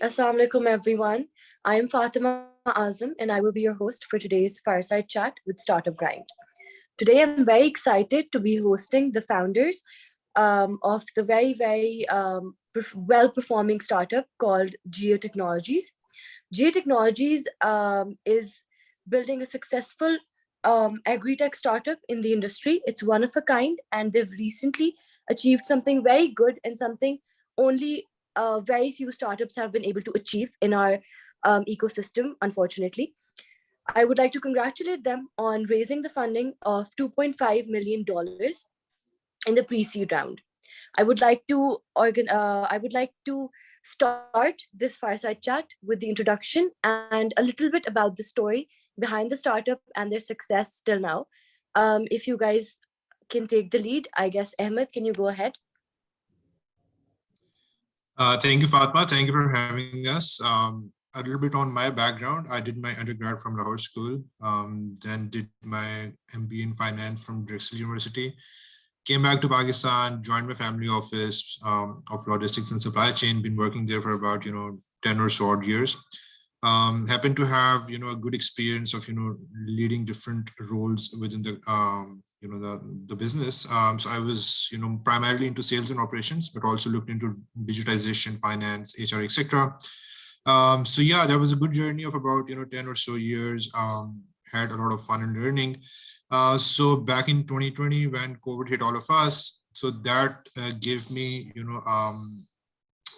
Assalamu alaikum, everyone. I am Fatima Azam, and I will be your host for today's Fireside Chat with Startup Grind. Today, I'm very excited to be hosting the founders of the very well performing startup called Jiye Technologies. Jiye Technologies is building a successful agri-tech startup in the industry. It's one of a kind, and they've recently achieved something very good and something only very few startups have been able to achieve in our ecosystem, unfortunately. I would like to congratulate them on raising the funding of $2.5 million in the pre-seed round. I would like to start this fireside chat with the introduction and a little bit about the story behind the startup and their success till now. If you guys can take the lead, I guess Ahmed, can you go ahead? Thank you, Fatma. Thank you for having us. A little bit on my background. I did my undergrad from Lahore School, then did my MBA in finance from Drexel University. Came back to Pakistan, joined my family office of logistics and supply chain. Been working there for about 10 or so odd years. Happened to have a good experience of leading different roles within the business. So I was primarily into sales and operations, but also looked into digitization, finance, HR, etc. So yeah, that was a good journey of about 10 or so years. Had a lot of fun and learning. So back in 2020, when COVID hit all of us, so that gave me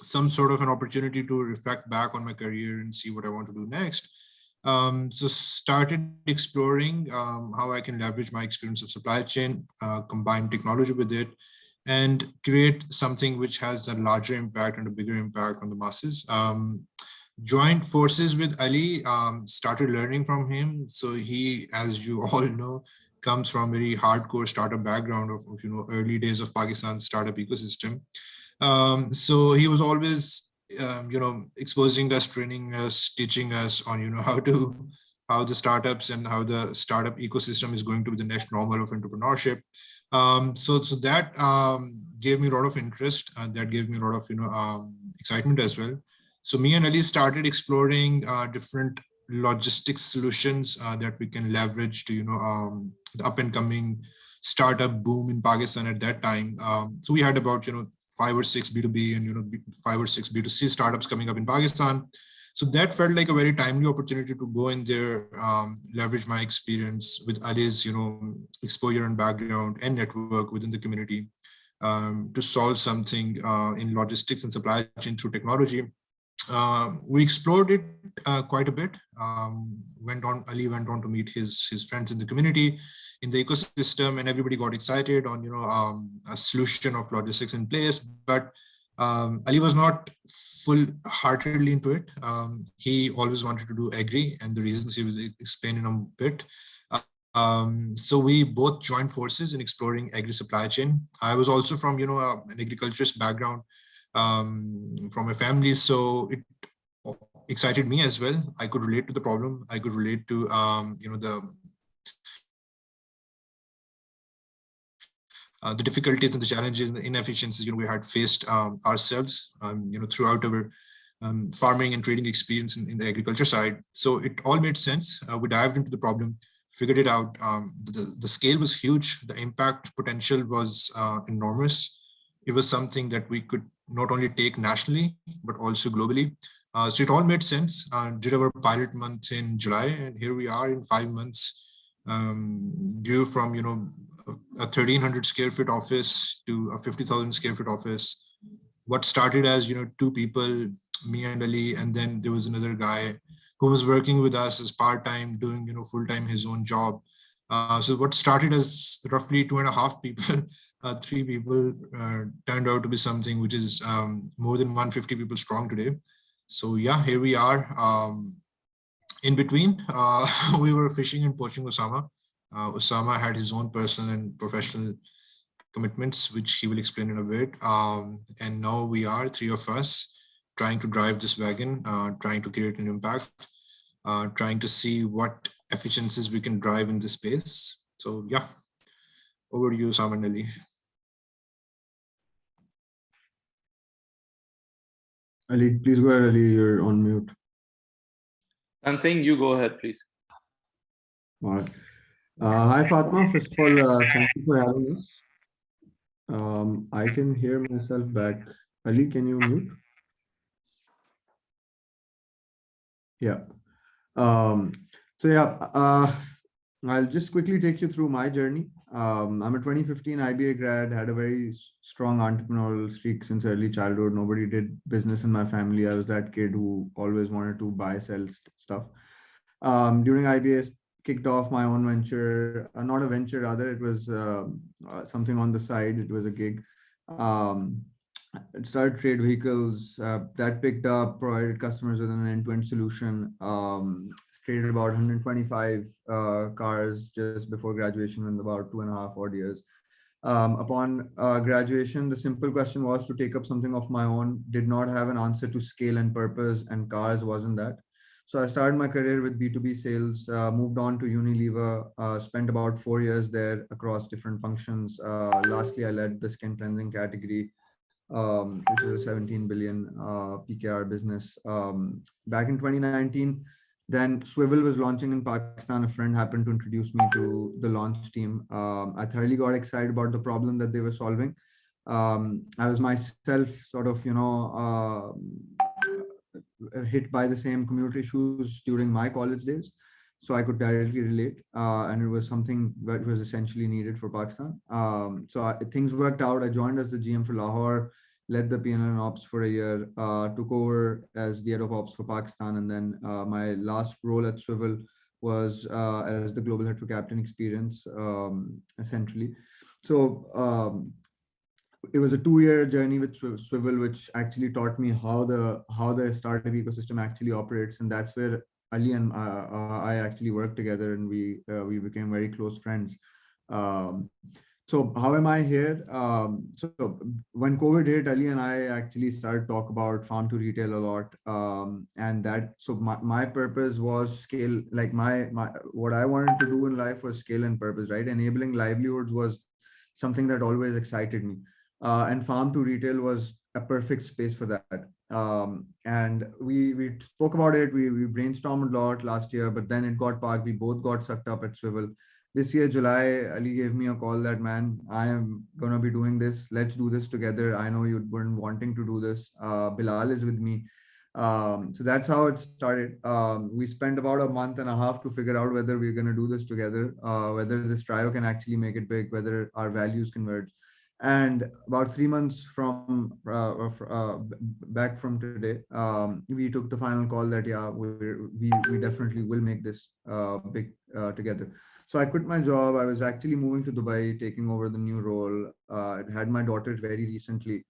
some sort of an opportunity to reflect back on my career and see what I want to do next. So started exploring how I can leverage my experience of supply chain, combine technology with it, and create something which has a larger impact and a bigger impact on the masses. Joined forces with Ali, started learning from him. So he, as you all know, comes from very hardcore startup background of early days of Pakistan's startup ecosystem. So he was always exposing us, training us, teaching us on how the startups and how the startup ecosystem is going to be the next normal of entrepreneurship. So that gave me a lot of interest, and that gave me a lot of excitement as well. So me and Ali started exploring different logistics solutions that we can leverage to the up and coming startup boom in Pakistan at that time. So we had about 5 or 6 B2B and 5 or 6 B2C startups coming up in Pakistan. So that felt like a very timely opportunity to go in there, leverage my experience with Ali's exposure and background and network within the community to solve something in logistics and supply chain through technology. We explored it quite a bit. Ali went on to meet his friends in the community, in the ecosystem, and everybody got excited on a solution of logistics in place. But Ali was not full-heartedly into it. He always wanted to do agri, and the reasons he was explaining a bit. So we both joined forces in exploring agri supply chain. I was also from an agriculturist background from my family, so it excited me as well. I could relate to the problem. I could relate to the difficulties and the challenges and the inefficiencies we had faced ourselves throughout our farming and trading experience in the agriculture side. So it all made sense. We dived into the problem, figured it out. The scale was huge. The impact potential was enormous. It was something that we could not only take nationally, but also globally. So it all made sense. Did our pilot month in July, and here we are in 5 months, grew from a 1,300 square foot office to a 50,000 square foot office. What started as 2 people, me and Ali, and then there was another guy who was working with us as part-time, doing full-time his own job. So what started as roughly 2.5 people, 3 people turned out to be something which is more than 150 people strong today. So yeah, here we are. In between, we were fishing and poaching Osama. Osama had his own personal and professional commitments, which he will explain in a bit. And now we are 3 of us trying to drive this wagon, trying to create an impact, trying to see what efficiencies we can drive in this space. So yeah, over to you, Osama and Ali. Ali, please go ahead, Ali. You're on mute. I'm saying you go ahead, please. All right. Hi, Fatima. First of all, thank you for having us. I can hear myself back. Ali, can you mute? Yeah. Um, so yeah, I'll just quickly take you through my journey. I'm a 2015 IBA grad, had a very strong entrepreneurial streak since early childhood. Nobody did business in my family. I was that kid who always wanted to buy, sell stuff. During IBA, kicked off my own venture, not a venture, rather, it was something on the side. It was a gig. It started trade vehicles that picked up, provided customers with an end-to-end solution. Traded about 125 cars just before graduation in about 2.5 odd years. Upon graduation, the simple question was to take up something of my own. Did not have an answer to scale and purpose, and cars wasn't that. So I started my career with B2B sales, moved on to Unilever, spent about 4 years there across different functions. Lastly, I led the skin cleansing category, which is a 17 billion PKR business. Back in 2019, then Swvl was launching in Pakistan. A friend happened to introduce me to the launch team. I thoroughly got excited about the problem that they were solving. I was myself sort of, hit by the same community issues during my college days. So I could directly relate. And it was something that was essentially needed for Pakistan. Things worked out. I joined as the GM for Lahore, led the P&L and Ops for a year, took over as the head of Ops for Pakistan. And then my last role at Swvl was as the global head for Captain Experience, essentially. So it was a 2-year journey with Swvl, which actually taught me how the startup ecosystem actually operates. And that's where Ali and I actually worked together, and we became very close friends. So how am I here? So when COVID hit, Ali and I actually started talk about farm to retail a lot. So my purpose was scale, like what I wanted to do in life was scale and purpose, right? Enabling livelihoods was something that always excited me. And farm to retail was a perfect space for that. And we spoke about it. We brainstormed a lot last year, but then it got parked. We both got sucked up at Swvl. This year, July, Ali gave me a call that, man, I am going to be doing this. Let's do this together. I know you've been wanting to do this. Bilal is with me. So that's how it started. We spent about a month and a half to figure out whether we're going to do this together, whether this trio can actually make it big, whether our values converge. And about 3 months from back from today, we took the final call that, yeah, we definitely will make this big together. So I quit my job. I was actually moving to Dubai, taking over the new role. I had my daughter very recently,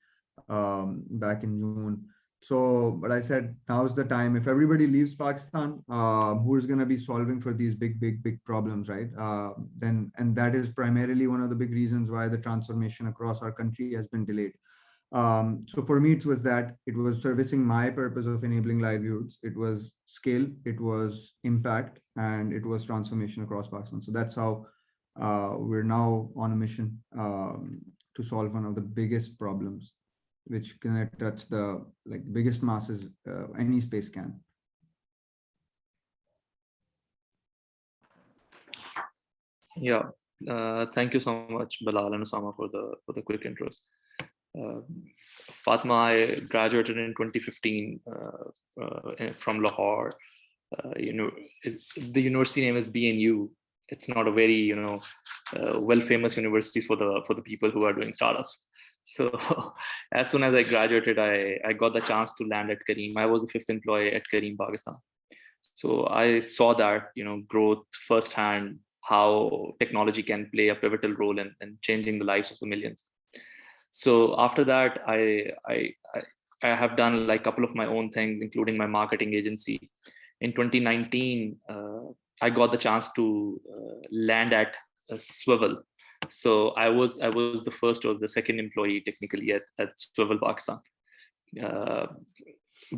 back in June. So, but I said, now's the time. If everybody leaves Pakistan, who is going to be solving for these big problems, right? And that is primarily one of the big reasons why the transformation across our country has been delayed. So for me, it was that it was servicing my purpose of enabling livelihoods. It was scale, it was impact, and it was transformation across Pakistan. So that's how we're now on a mission to solve one of the biggest problems, which can touch the biggest masses any space can. Yeah, thank you so much, Bilal and Osama, for the quick intros. Fatima, I graduated in 2015 from Lahore. The university name is BNU. It's not a very well-famous university for the people who are doing startups. So as soon as I graduated, I got the chance to land at Careem. I was the 5th employee at Careem, Pakistan. So I saw that growth firsthand, how technology can play a pivotal role in changing the lives of the millions. So after that, I have done like a couple of my own things, including my marketing agency. In 2019, I got the chance to land at Swvl. So I was the first or the second employee technically at Swvl Pakistan.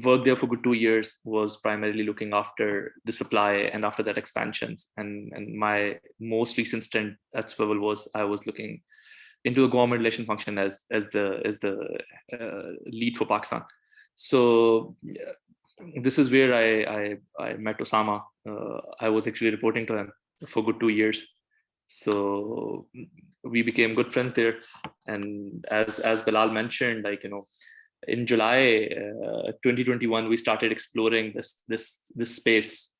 Worked there for good 2 years, was primarily looking after the supply and after that expansions. And my most recent stint at Swvl was I was looking into the government relation function as the lead for Pakistan. So this is where I met Osama. I was actually reporting to him for good 2 years. So we became good friends there. And as Bilal mentioned, like, in July 2021, we started exploring this space.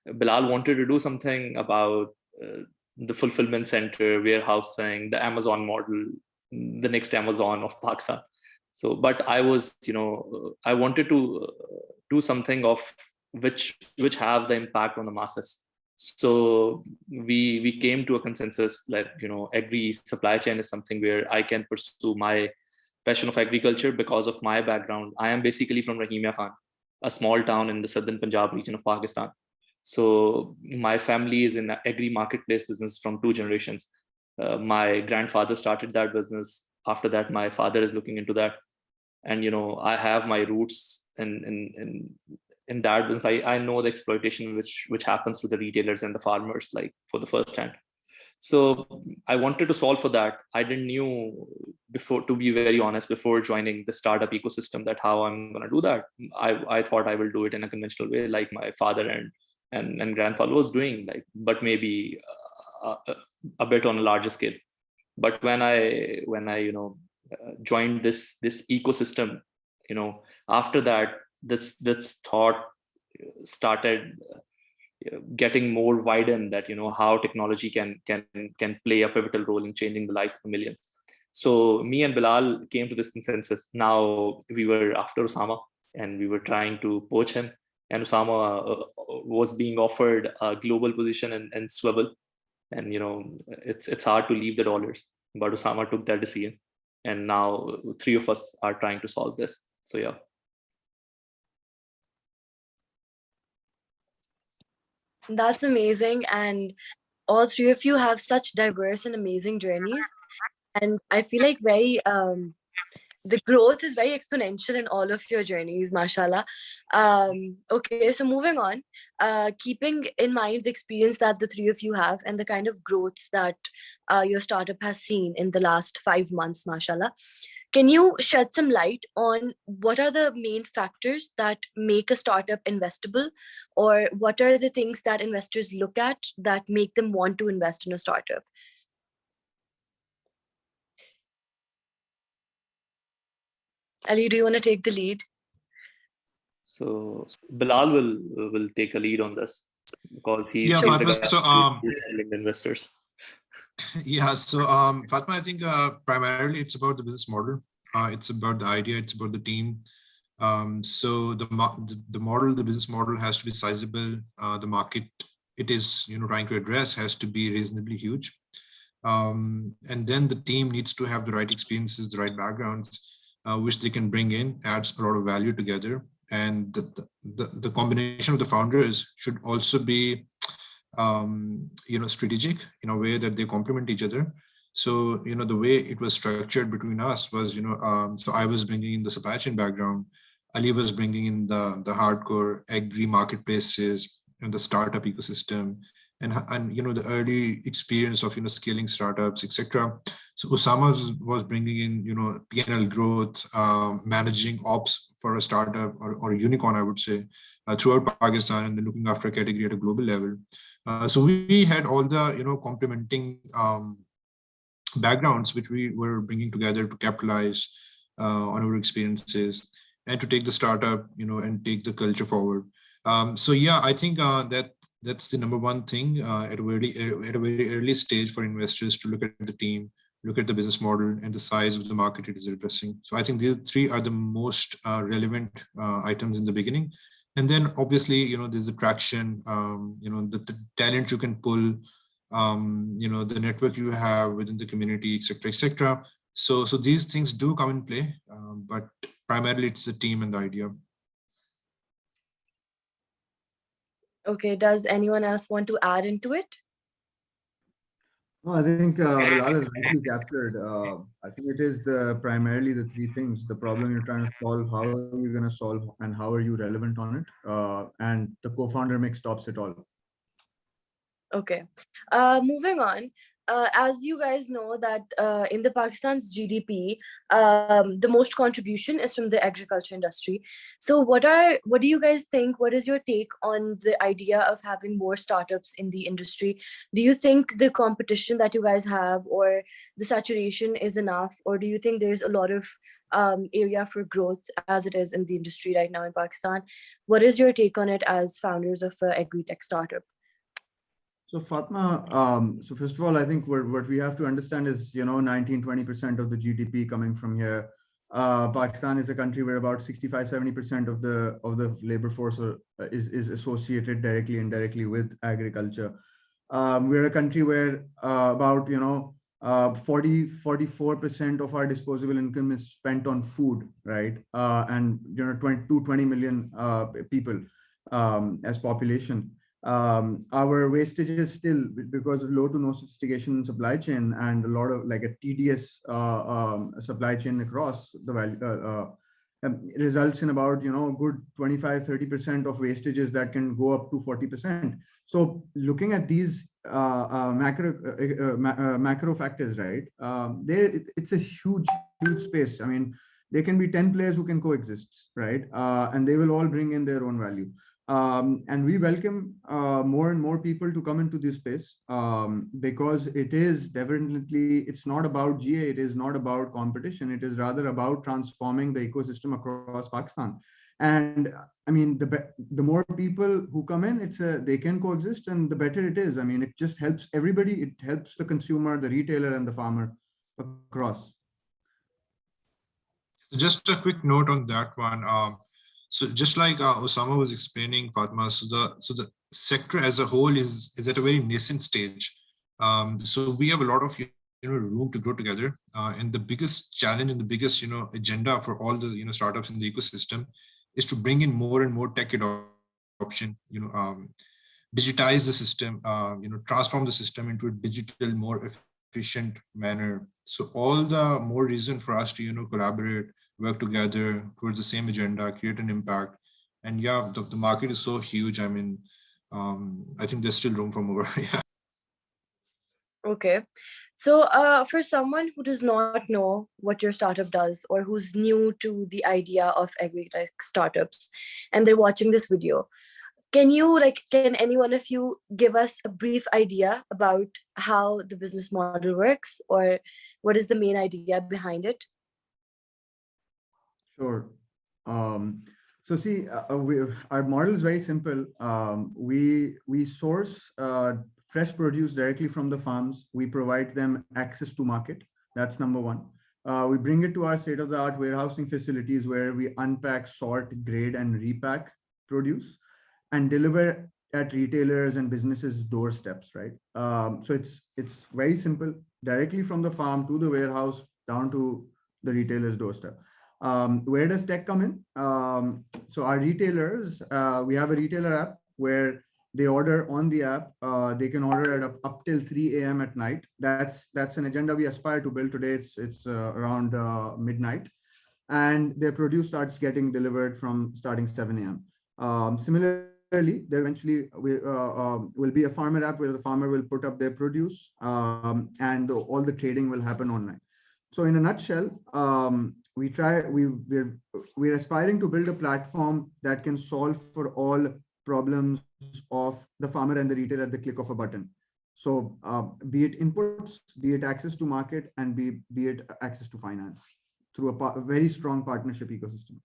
Bilal wanted to do something about the fulfillment center, warehousing, the Amazon model, the next Amazon of Pakistan. So, but I was, I wanted to do something of which have the impact on the masses. So we came to a consensus that, agri supply chain is something where I can pursue my passion of agriculture because of my background. I am basically from Rahimia Khan, a small town in the southern Punjab region of Pakistan. So my family is in the agri marketplace business from 2 generations. My grandfather started that business. After that, my father is looking into that. And, I have my roots in that business. I know the exploitation which happens to the retailers and the farmers, like, for the first hand. So I wanted to solve for that. I didn't knew before, to be very honest, before joining the startup ecosystem, that how I'm going to do that. I thought I will do it in a conventional way, like my father and grandfather was doing, like, but maybe a bit on a larger scale. But when I joined this ecosystem, after that, this thought started getting more widened, that how technology can play a pivotal role in changing the life of millions. So me and Bilal came to this consensus. Now we were after Osama, and we were trying to poach him, and Osama was being offered a global position in Swvl, and it's hard to leave the dollars, but Osama took that decision, and now 3 of us are trying to solve this. So yeah. That's amazing. And all 3 of you have such diverse and amazing journeys. And I feel like the growth is very exponential in all of your journeys, mashallah. Okay, so moving on, keeping in mind the experience that the 3 of you have and the kind of growth that your startup has seen in the last 5 months, mashallah, can you shed some light on what are the main factors that make a startup investable, or what are the things that investors look at that make them want to invest in a startup? Ali, do you want to take the lead? So Bilal will take a lead on this, because he's Yeah, the Fatma. guy So who's selling the investors. yeah, so Fatma, I think primarily it's about the business model. It's about the idea. It's about the team. So the model, the business model has to be sizable. The market it is trying to address has to be reasonably huge. And then the team needs to have the right experiences, the right backgrounds, which they can bring in, adds a lot of value together. And the combination of the founders should also be strategic in a way that they complement each other. So the way it was structured between us was so I was bringing in the supply chain background, Ali was bringing in the hardcore agri marketplaces and the startup ecosystem, and the early experience of scaling startups, etc. So Osama was bringing in P&L growth, managing ops for a startup or a unicorn, I would say, throughout Pakistan, and then looking after a category at a global level. So we had all the complementing backgrounds which we were bringing together to capitalize on our experiences and to take the startup and take the culture forward. So yeah, I think that's the number one thing at a very early stage for investors to look at the team, look at the business model and the size of the market it is addressing. So I think these 3 are the most relevant items in the beginning. And then obviously, there's the traction, the talent you can pull, the network you have within the community, etc., etc. So these things do come in play, but primarily it's the team and the idea. Okay, does anyone else want to add into it? No, I think Bilal has nicely captured. I think it is primarily the 3 things: the problem you're trying to solve, how are you going to solve, and how are you relevant on it. And the co-founder mix tops it all. Okay, moving on. as you guys know that in the Pakistan's GDP, the most contribution is from the agriculture industry. So what do you guys think? What is your take on the idea of having more startups in the industry? Do you think the competition that you guys have or the saturation is enough, or do you think there's a lot of area for growth as it is in the industry right now in Pakistan? What is your take on it as founders of an agri-tech startup? So Fatma, so first of all, I think what we have to understand is, 19-20% of the GDP coming from here. Pakistan is a country where about 65-70% of the labor force is associated directly and indirectly with agriculture. We're a country where about 44% of our disposable income is spent on food, right? And 20 million people as population. Our wastage is still, because of low to no sophistication in supply chain and a lot of like a tedious supply chain across the value, results in about good 25-30% of wastages that can go up to 40%. So looking at these macro factors, right, it's a huge space. I mean, there can be 10 players who can coexist, right, and they will all bring in their own value. And we welcome more and more people to come into this space because it is definitely, it's not about Jiye, it is not about competition, it is rather about transforming the ecosystem across Pakistan. And I mean, the more people who come in, they can coexist, and the better it is. I mean, it just helps everybody. It helps the consumer, the retailer, and the farmer across. Just a quick note on that one. So just like Osama was explaining, Fatma, so the sector as a whole is at a very nascent stage. So we have a lot of room to grow together. And the biggest challenge and the biggest agenda for all the startups in the ecosystem is to bring in more and more tech adoption. Digitize the system. Transform the system into a digital, more efficient manner. So all the more reason for us to collaborate, work together towards the same agenda, create an impact. And yeah, the market is so huge. I mean, I think there's still room for more. Yeah. Okay. So for someone who does not know what your startup does or who's new to the idea of agri-tech startups and they're watching this video, can any one of you give us a brief idea about how the business model works, or what is the main idea behind it? Sure. So see, our model is very simple. We source fresh produce directly from the farms. We provide them access to market. That's number one. We bring it to our state-of-the-art warehousing facilities where we unpack, sort, grade, and repack produce and deliver at retailers and businesses' doorsteps, right? So it's very simple, directly from the farm to the warehouse down to the retailer's doorstep. Where does tech come in? So our retailers, we have a retailer app where they order on the app. They can order at up till 3 a.m. at night. That's an agenda we aspire to build today. It's around midnight, and their produce starts getting delivered from starting 7 a.m. Similarly, there eventually will be a farmer app where the farmer will put up their produce, and all the trading will happen online. So in a nutshell, we're aspiring to build a platform that can solve for all problems of the farmer and the retailer at the click of a button. So be it inputs, be it access to market, and be it access to finance through a very strong partnership ecosystem.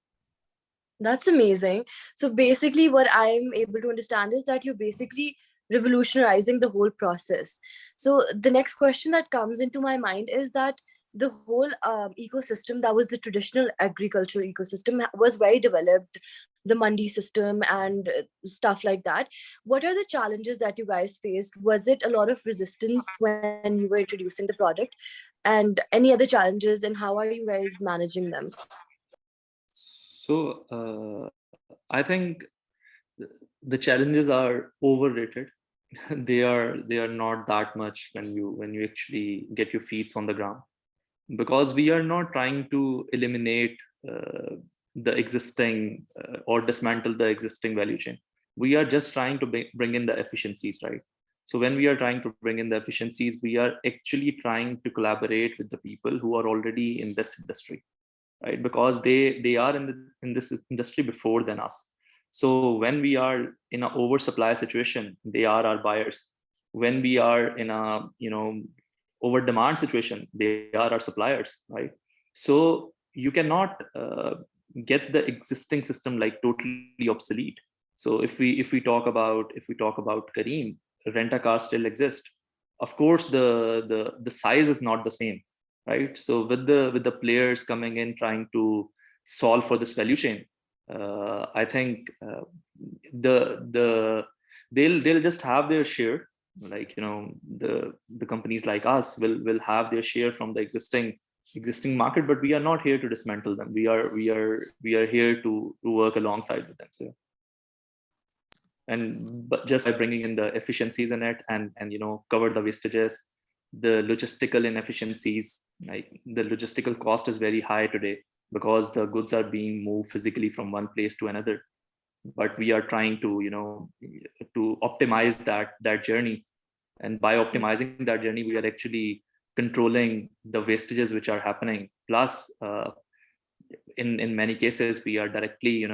That's amazing. So basically what I'm able to understand is that you're basically revolutionizing the whole process. So the next question that comes into my mind is that the whole ecosystem that was the traditional agriculture ecosystem was very developed, the mandi system and stuff like that. What are the challenges that you guys faced? Was it a lot of resistance when you were introducing the product, and any other challenges, and how are you guys managing them? So I think the challenges are overrated. they are not that much when you actually get your feet on the ground, because we are not trying to eliminate the existing or dismantle the existing value chain. We are just trying to bring in the efficiencies, right? So when we are trying to bring in the efficiencies, we are actually trying to collaborate with the people who are already in this industry, right? Because they are in this industry before than us. So when we are in an oversupply situation, they are our buyers. When we are in a over demand situation, they are our suppliers, right? So you cannot get the existing system like totally obsolete. So if we talk about Careem, rent a car still exists. Of course, the size is not the same, right? So with the players coming in trying to solve for this value chain, I think they'll just have their share. Like the companies like us will have their share from the existing market, but we are not here to dismantle them. We are here to work alongside with them. So but just by bringing in the efficiencies in it and cover the wastages, the logistical inefficiencies, like the logistical cost is very high today because the goods are being moved physically from one place to another. But we are trying to to optimize that journey, and by optimizing that journey we are actually controlling the wastages which are happening. Plus in many cases we are directly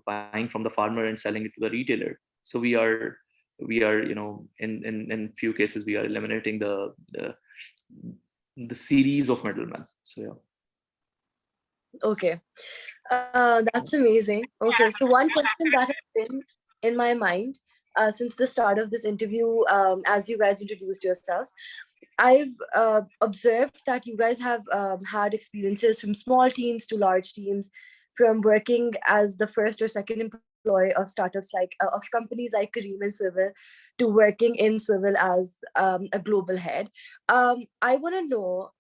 buying from the farmer and selling it to the retailer. So we are in few cases we are eliminating the series of middlemen. So yeah. Okay, that's amazing. Okay, so one question that has been in my mind since the start of this interview, as you guys introduced yourselves, I've observed that you guys have had experiences from small teams to large teams, from working as the first or second employee of startups of companies like Careem and Swvl, to working in Swvl as a global head. I want to know,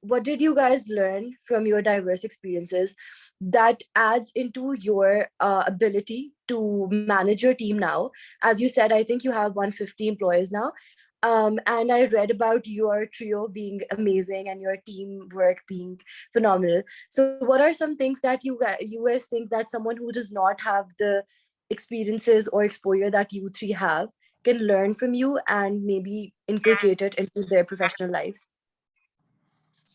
what did you guys learn from your diverse experiences that adds into your ability to manage your team now? As you said, I think you have 150 employees now. And I read about your trio being amazing and your teamwork being phenomenal. So what are some things that you guys think that someone who does not have the experiences or exposure that you three have can learn from you and maybe inculcate it into their professional lives?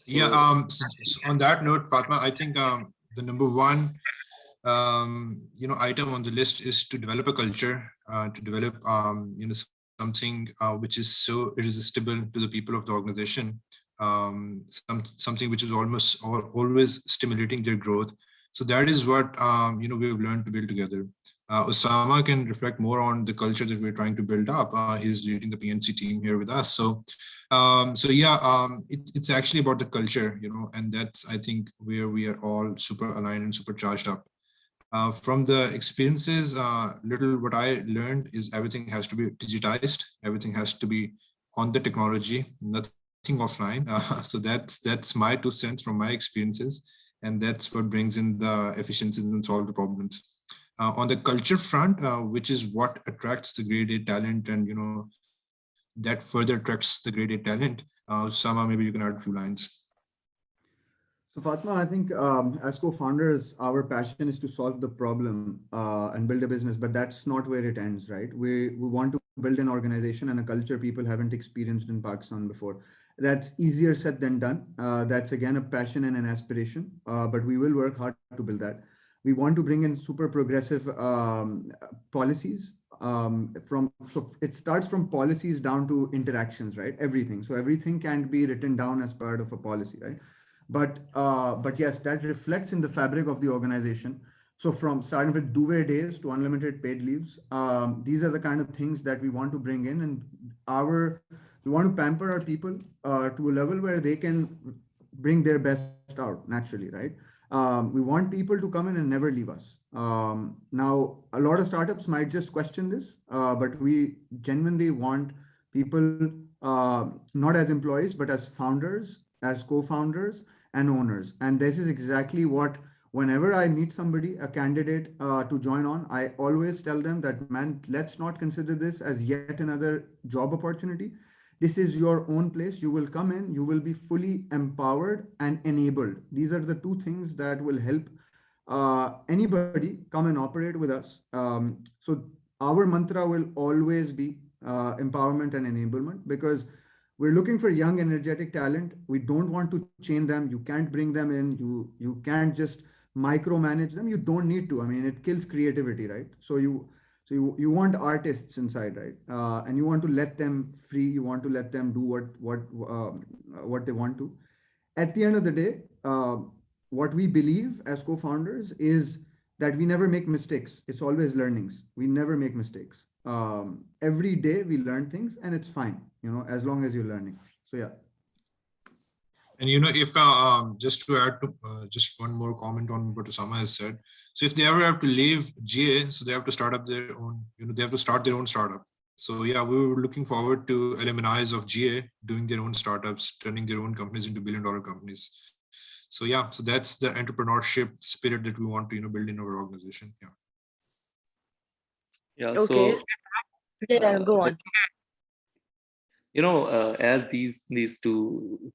Yeah, so on that note, Fatima, I think the number one item on the list is to develop a culture, to develop something which is so irresistible to the people of the organization, something which is always stimulating their growth. So that is what we've learned to build together. Osama can reflect more on the culture that we're trying to build up. He's leading the PNC team here with us. So it's actually about the culture, and that's, I think, where we are all super aligned and super charged up. From the experiences, what I learned is everything has to be digitized. Everything has to be on the technology, nothing offline. So that's my 2 cents from my experiences. And that's what brings in the efficiencies and solve the problems. On the culture front, which is what attracts the grade A talent, and that further attracts the grade A talent. Sama, maybe you can add a few lines. So Fatima, I think as co-founders, our passion is to solve the problem and build a business, but that's not where it ends, right? We want to build an organization and a culture people haven't experienced in Pakistan before. That's easier said than done. That's again a passion and an aspiration, but we will work hard to build that. We want to bring in super progressive policies. So it starts from policies down to interactions, right? Everything. So everything can be written down as part of a policy, right? But yes, that reflects in the fabric of the organization. So from starting with duvet days to unlimited paid leaves, these are the kind of things that we want to bring in, and we want to pamper our people to a level where they can bring their best out naturally, right? We want people to come in and never leave us. Now, a lot of startups might just question this, but we genuinely want people not as employees, but as founders, as co-founders and owners. And this is exactly what, whenever I meet somebody, a candidate to join on, I always tell them that, man, let's not consider this as yet another job opportunity. This is your own place. You will come in, you will be fully empowered and enabled. These are the 2 things that will help anybody come and operate with us. So our mantra will always be empowerment and enablement, because we're looking for young, energetic talent. We don't want to chain them. You can't bring them in. You can't just micromanage them. You don't need to. I mean, it kills creativity, right? So you want artists inside, right? And you want to let them free. You want to let them do what they want to. At the end of the day, what we believe as co-founders is that we never make mistakes. It's always learnings. We never make mistakes. Every day we learn things, and it's fine, as long as you're learning. So yeah. And if just to add to just one more comment on what Osama has said. So if they ever have to leave Jiye, so they have to start up their own, they have to start their own startup. So yeah, we were looking forward to alumni of Jiye doing their own startups, turning their own companies into billion-dollar companies. So yeah, so that's the entrepreneurship spirit that we want to build in our organization. Yeah. Yeah. Okay. So Yeah, go on. As these two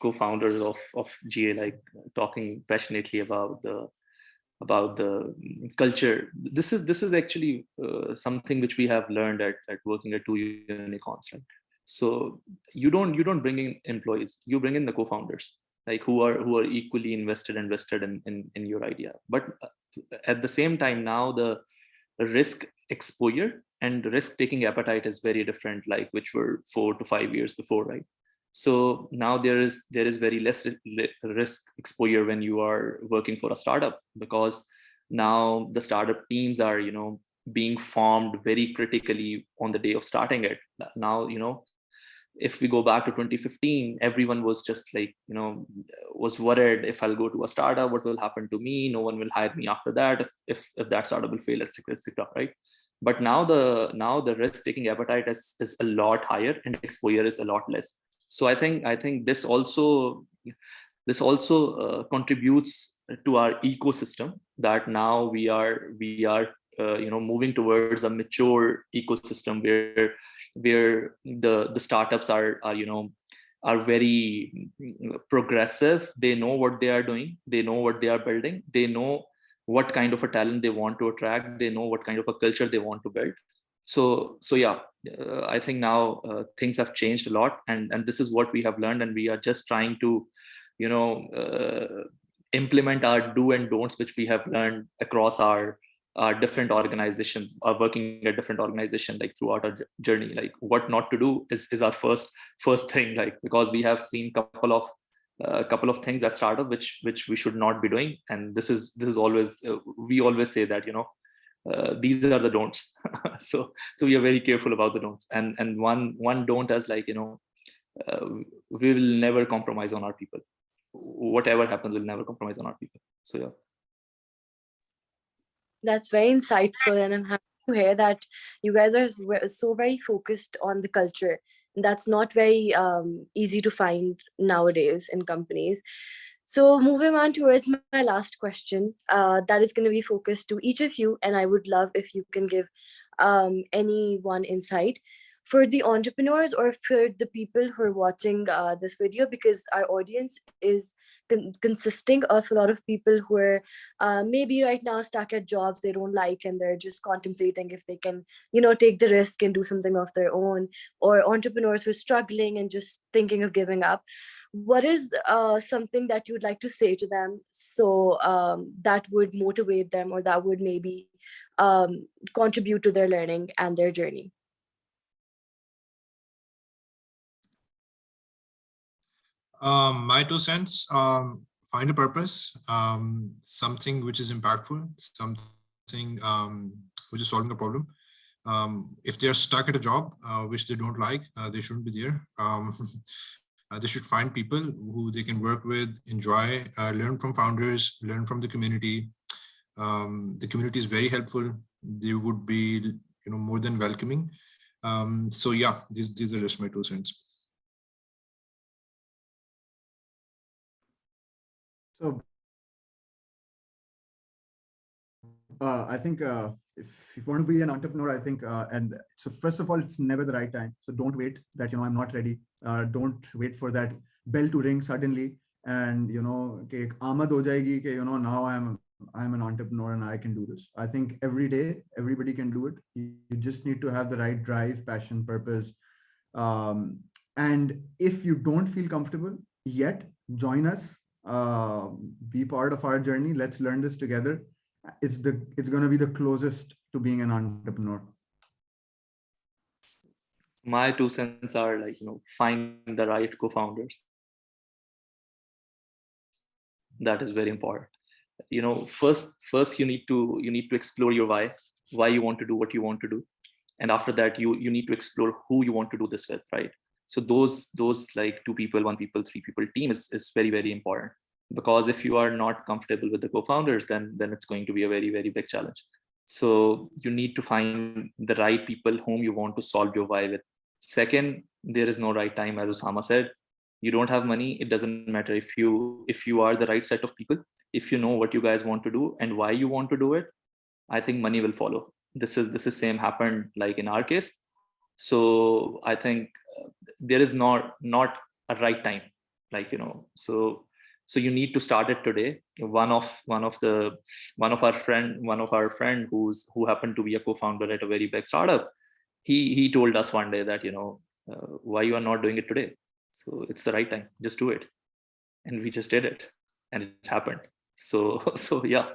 co-founders of Jiye, like talking passionately about the culture, this is actually something which we have learned at working at two unicorns, right? So you don't bring in employees, you bring in the co-founders, like who are equally invested in your idea. But at the same time, now the risk exposure and risk taking appetite is very different, like which were 4 to 5 years before, right? So now there is very less risk exposure when you are working for a startup, because now the startup teams are being formed very critically on the day of starting it. Now if we go back to 2015, everyone was just like was worried, if I'll go to a startup, what will happen to me? No one will hire me after that if that startup will fail, etc., right? But now the risk taking appetite is a lot higher and exposure is a lot less. So I think this also contributes to our ecosystem, that now we are moving towards a mature ecosystem where the startups are very progressive. They know what they are doing, they know what they are building, they know what kind of a talent they want to attract, they know what kind of a culture they want to build. So yeah, I think now things have changed a lot, and this is what we have learned, and we are just trying to implement our do and don'ts which we have learned across our different organizations, are working at different organizations, like throughout our journey. Like what not to do is our first thing, like, because we have seen couple of things at startup which we should not be doing, and this is always we always say that these are the don'ts. so we are very careful about the don'ts, and one don't is like we will never compromise on our people. Whatever happens, we'll never compromise on our people. So yeah. That's very insightful, and I'm happy to hear that you guys are so very focused on the culture. And that's not very easy to find nowadays in companies. So moving on towards my last question, that is going to be focused to each of you, and I would love if you can give any one insight for the entrepreneurs or for the people who are watching this video, because our audience is consisting of a lot of people who are maybe right now stuck at jobs they don't like, and they're just contemplating if they can take the risk and do something of their own, or entrepreneurs who are struggling and just thinking of giving up. What is something that you would like to say to them, so that would motivate them, or that would maybe contribute to their learning and their journey? My 2 cents, find a purpose, something which is impactful, something which is solving a problem. If they're stuck at a job which they don't like, they shouldn't be there. They should find people who they can work with, enjoy, learn from founders, learn from the community. The community is very helpful. They would be more than welcoming. So yeah, these are just my 2 cents. So I think if you want to be an entrepreneur, I think, and so first of all, it's never the right time. So don't wait that, I'm not ready. Don't wait for that bell to ring suddenly and, okay, Ahmed ho jayegi, now I'm I'm an entrepreneur and I can do this. I think every day, everybody can do it. You just need to have the right drive, passion, purpose. And if you don't feel comfortable yet, join us, be part of our journey. Let's learn this together. It's going to be the closest to being an entrepreneur. My 2 cents are like, find the right co-founders. That is very important. First you need to explore your why you want to do what you want to do. And after that, you need to explore who you want to do this with, right? So those like 2 people, 1 people, 3 people team is very, very important, because if you are not comfortable with the co-founders, then it's going to be a very, very big challenge. So you need to find the right people whom you want to solve your why with. Second, there is no right time, as Osama said. You don't have money, it doesn't matter. If you are the right set of people, if you know what you guys want to do and why you want to do it, I think money will follow. This is same happened like in our case. So I think there is not a right time, like, so you need to start it today. One of our friend who happened to be a co-founder at a very big startup, he told us one day that, why you are not doing it today? So it's the right time, just do it. And we just did it, and it happened. So yeah.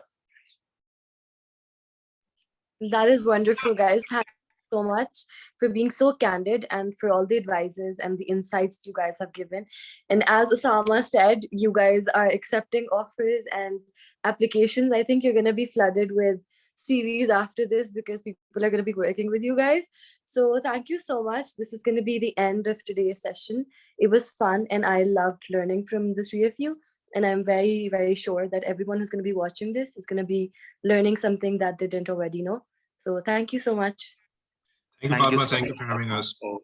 That is wonderful, guys. Thank you so much for being so candid and for all the advices and the insights you guys have given. And as Osama said, you guys are accepting offers and applications. I think you're going to be flooded with CVs after this, because people are going to be working with you guys. So thank you so much. This is going to be the end of today's session. It was fun and I loved learning from the 3 of you. And I'm very, very sure that everyone who's going to be watching this is going to be learning something that they didn't already know. So thank you so much. Thank you, Fatima. So Thank you much, for having Fatima, us. for